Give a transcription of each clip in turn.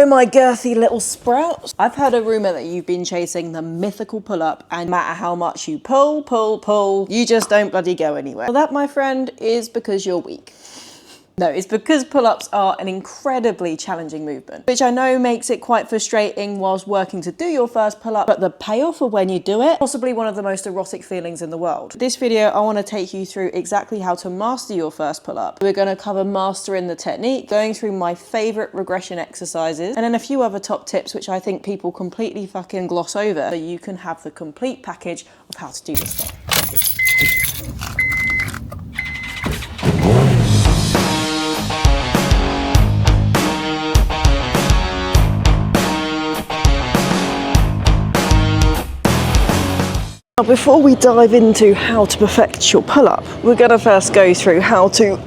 my girthy little sprouts. I've heard a rumor that you've been chasing the mythical pull-up, and no matter how much you pull, you just don't bloody go anywhere. Well, that, my friend, is because you're weak. No, it's because pull-ups are an incredibly challenging movement, which I know makes it quite frustrating whilst working to do your first pull-up, but the payoff of when you do it, possibly one of the most erotic feelings in the world. This video, I want to take you through exactly how to master your first pull-up. We're going to cover mastering the technique, going through my favorite regression exercises, and then a few other top tips which I think people completely fucking gloss over, so you can have the complete package of how to do this stuff. Now, before we dive into how to perfect your pull-up, we're going to first go through how to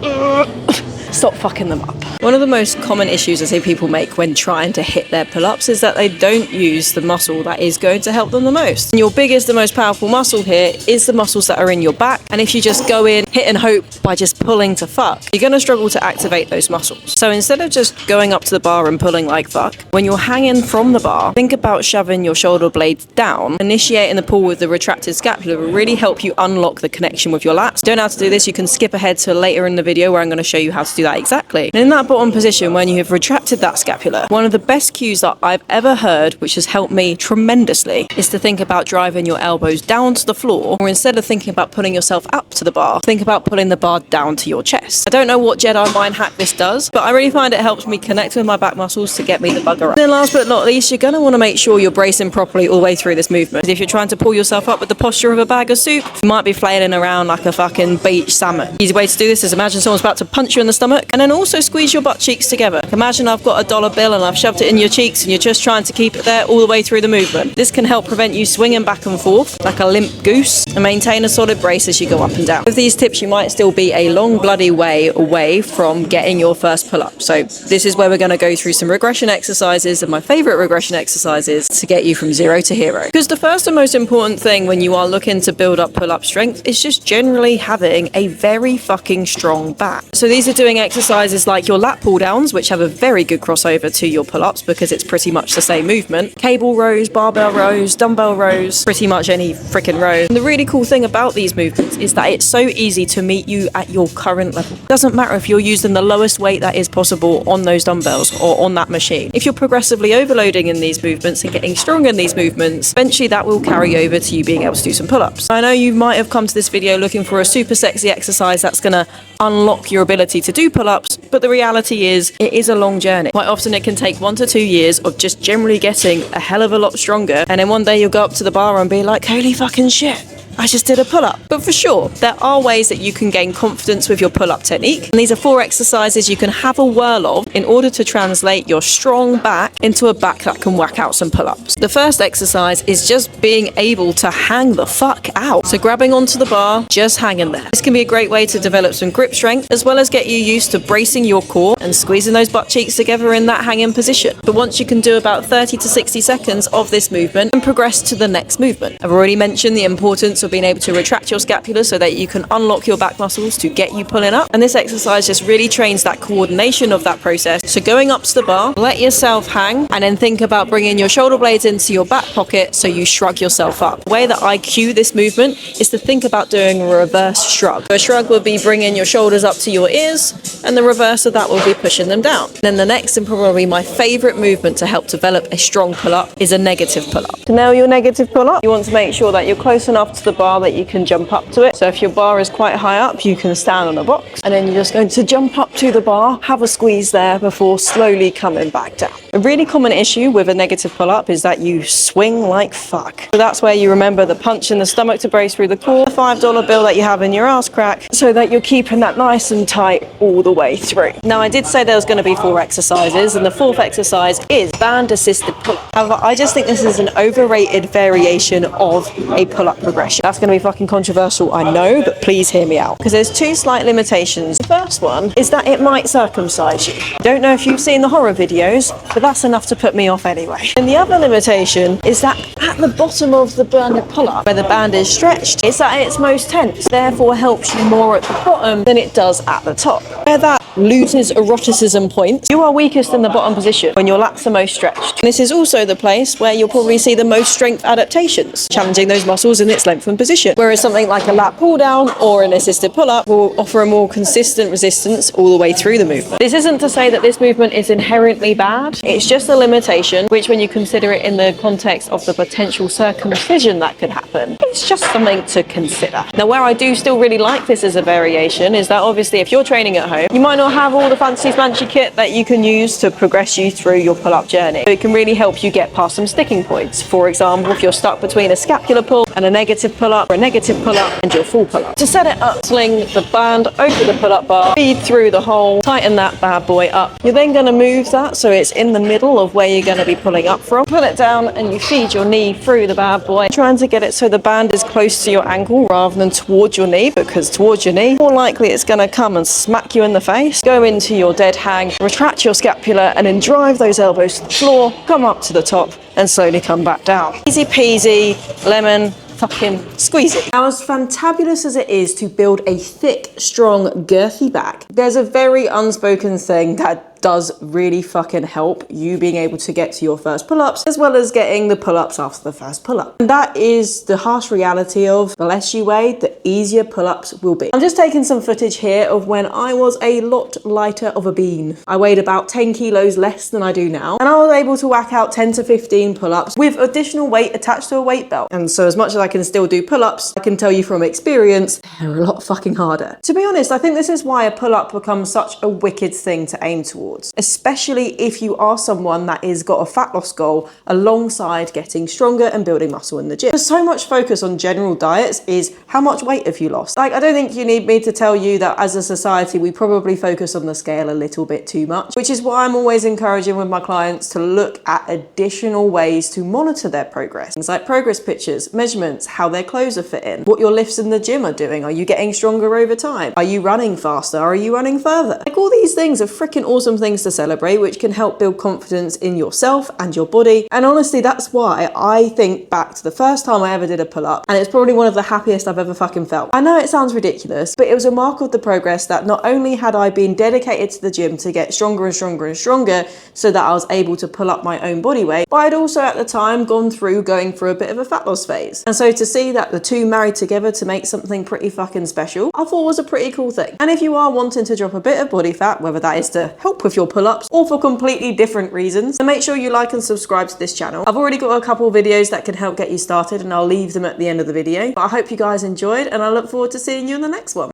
stop fucking them up. One of the most common issues I see people make when trying to hit their pull-ups is that they don't use the muscle that is going to help them the most. And your biggest and most powerful muscle here is the muscles that are in your back. And if you just go in, hit and hope by just pulling to fuck, you're going to struggle to activate those muscles. So instead of just going up to the bar and pulling like fuck, when you're hanging from the bar, think about shoving your shoulder blades down. Initiating the pull with the retracted scapula will really help you unlock the connection with your lats. Don't know how to do this, you can skip ahead to later in the video where I'm going to show you how to do that exactly. And in that bottom position, when you have retracted that scapula, one of the best cues that I've ever heard, which has helped me tremendously, is to think about driving your elbows down to the floor, or instead of thinking about pulling yourself up to the bar, think about pulling the bar down to your chest. I don't know what Jedi mind hack this does, but I really find it helps me connect with my back muscles to get me the bugger up. And then last but not least, you're going to want to make sure you're bracing properly all the way through this movement. If you're trying to pull yourself up with the posture of a bag of soup, you might be flailing around like a fucking beach salmon. Easy way to do this is imagine someone's about to punch you in the stomach, and then also squeeze your butt cheeks together. Imagine I've got a dollar bill and I've shoved it in your cheeks and you're just trying to keep it there all the way through the movement. This can help prevent you swinging back and forth like a limp goose and maintain a solid brace as you go up and down. With these tips, you might still be a long bloody way away from getting your first pull-up. So this is where we're going to go through some regression exercises and my favorite regression exercises to get you from 0 to hero. Because the first and most important thing when you are looking to build up pull-up strength is just generally having a very fucking strong back. So these are doing exercises like your lat pull downs, which have a very good crossover to your pull-ups because it's pretty much the same movement. Cable rows, barbell rows, dumbbell rows, pretty much any freaking row. And the really cool thing about these movements is that it's so easy to meet you at your current level. It doesn't matter if you're using the lowest weight that is possible on those dumbbells or on that machine. If you're progressively overloading in these movements and getting stronger in these movements, eventually that will carry over to you being able to do some pull-ups. I know you might have come to this video looking for a super sexy exercise that's going to unlock your ability to do pull-ups, but the reality is it is a long journey. Quite often it can take 1 to 2 years of just generally getting a hell of a lot stronger, and then one day you'll go up to the bar and be like, holy fucking shit, I just did a pull-up. But for sure, there are ways that you can gain confidence with your pull-up technique. And these are 4 exercises you can have a whirl of in order to translate your strong back into a back that can whack out some pull-ups. The first exercise is just being able to hang the fuck out. So grabbing onto the bar, just hanging there. This can be a great way to develop some grip strength, as well as get you used to bracing your core and squeezing those butt cheeks together in that hanging position. But once you can do about 30 to 60 seconds of this movement and progress to the next movement. I've already mentioned the importance of being able to retract your scapula so that you can unlock your back muscles to get you pulling up. And this exercise just really trains that coordination of that process. So going up to the bar, let yourself hang, and then think about bringing your shoulder blades into your back pocket so you shrug yourself up. The way that I cue this movement is to think about doing a reverse shrug. So a shrug would be bringing your shoulders up to your ears, and the reverse of that will be pushing them down. Then the next and probably my favorite movement to help develop a strong pull-up is a negative pull-up. To nail your negative pull-up, you want to make sure that you're close enough to the bar that you can jump up to it. So if your bar is quite high up, you can stand on a box, and then you're just going to jump up to the bar, have a squeeze there before slowly coming back down. A really common issue with a negative pull-up is that you swing like fuck. So that's where you remember the punch in the stomach to brace through the core, the $5 bill that you have in your ass crack, so that you're keeping that nice and tight all the way through. Now, I did say there was going to be 4 exercises, and the 4th exercise is band-assisted pull-up. However, I just think this is an overrated variation of a pull-up progression. That's going to be fucking controversial, I know, but please hear me out, because there's 2 slight limitations. The first one is that it might circumcise you. I don't know if you've seen the horror videos, but that's enough to put me off anyway. And the other limitation is that at the bottom of the banded pull-up, where the band is stretched, it's at its most tense, therefore helps you more at the bottom than it does at the top. Where that loses eroticism points, you are weakest in the bottom position when your lats are most stretched. And this is also the place where you'll probably see the most strength adaptations, challenging those muscles in its lengthened position. Whereas something like a lat pull down or an assisted pull-up will offer a more consistent resistance all the way through the movement. This isn't to say that this movement is inherently bad. It's just a limitation, which when you consider it in the context of the potential circumcision that could happen, it's just something to consider. Now, where I do still really like this as a variation is that obviously if you're training at home, you might not have all the fancy smanchy kit that you can use to progress you through your pull-up journey. So it can really help you get past some sticking points. For example, if you're stuck between a scapular pull and a negative pull-up, or a negative pull-up and your full pull-up. To set it up, sling the band over the pull-up bar, feed through the hole, tighten that bad boy up. You're then going to move that so it's in the middle of where you're going to be pulling up from. Pull it down and you feed your knee through the bad boy, trying to get it so the band is close to your ankle rather than towards your knee, because towards your knee, more likely it's going to come and smack you in the face. Go into your dead hang, retract your scapula and then drive those elbows to the floor, come up to the top and slowly come back down. Easy peasy, lemon fucking squeezy. Now, as fantabulous as it is to build a thick, strong, girthy back, there's a very unspoken thing that does really fucking help you being able to get to your first pull-ups, as well as getting the pull-ups after the first pull-up. And that is the harsh reality of the less you weigh, the easier pull-ups will be. I'm just taking some footage here of when I was a lot lighter of a bean. I weighed about 10 kilos less than I do now, and I was able to whack out 10 to 15 pull-ups with additional weight attached to a weight belt. And so as much as I can still do pull-ups, I can tell you from experience, they're a lot fucking harder. To be honest, I think this is why a pull-up becomes such a wicked thing to aim towards. Especially if you are someone that has got a fat loss goal alongside getting stronger and building muscle in the gym. There's so much focus on general diets is how much weight have you lost? Like, I don't think you need me to tell you that as a society, we probably focus on the scale a little bit too much, which is why I'm always encouraging with my clients to look at additional ways to monitor their progress. Things like progress pictures, measurements, how their clothes are fitting, what your lifts in the gym are doing. Are you getting stronger over time? Are you running faster? Are you running further? Like, all these things are freaking awesome things to celebrate, which can help build confidence in yourself and your body. And honestly, that's why I think back to the first time I ever did a pull-up, and it's probably one of the happiest I've ever fucking felt. I know it sounds ridiculous, but it was a mark of the progress that not only had I been dedicated to the gym to get stronger and stronger and stronger so that I was able to pull up my own body weight, but I'd also at the time going through a bit of a fat loss phase. And so to see that the two married together to make something pretty fucking special, I thought was a pretty cool thing. And if you are wanting to drop a bit of body fat, whether that is to help with your pull-ups or for completely different reasons, then make sure you like and subscribe to this channel. I've already got a couple of videos that can help get you started, and I'll leave them at the end of the video. But I hope you guys enjoyed, and I look forward to seeing you in the next one.